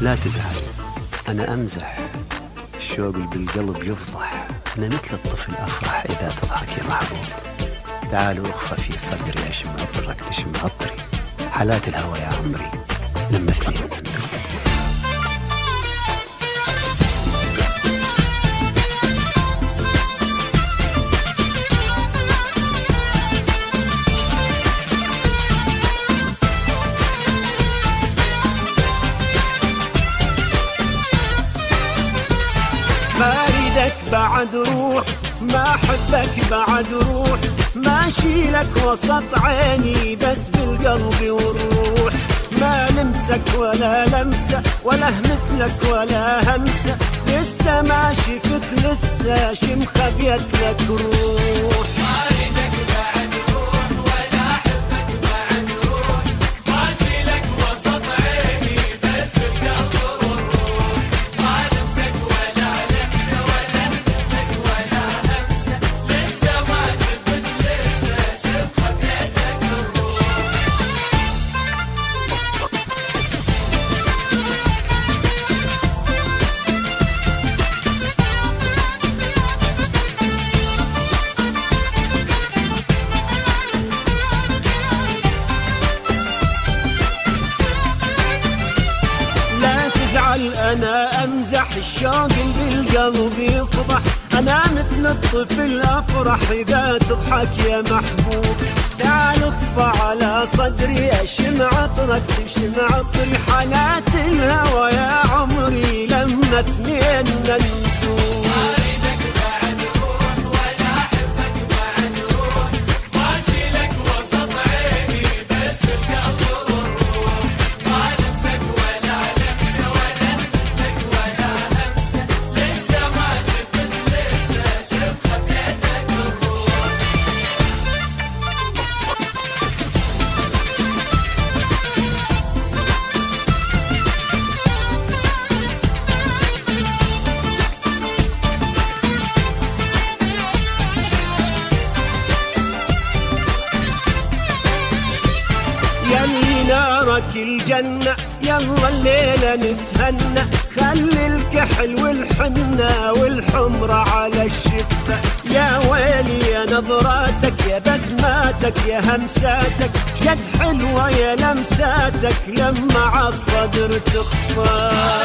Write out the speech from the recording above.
لا تزعل، أنا أمزح، الشوق اللي بالقلب يفضح. أنا مثل الطفل أفرح إذا تضحك يا محبوب. تعالوا أخفى في صدري أشم عطرك تشم عطري. حالات الهوى يا عمري لما اثنين ندوب. ما أريدك بعد روح، ما أحبك بعد روح، ما أشيلك وسط عيني بس بالقلب والروح. ما لمسك ولا لمسة ولا همسلك ولا همسة، لسه ما شفت لسه شمخة بيدلك روح. أنا أمزح، الشوق بالقلب يفضح. أنا مثل الطفل أفرح إذا تضحك يا محبوب. تعال اطفى على صدري أشم عطرك تشم عطري. حالات الهوى يا عمري لما اثنين ندوب. يلي نارك الجنة يلا الليلة نتهنى. خلي الكحل والحنة والحمرة على الشفة. يا ويلي يا نظراتك يا بسماتك يا همساتك، شقد حلوة يا لمساتك لما عالصدر تخفى.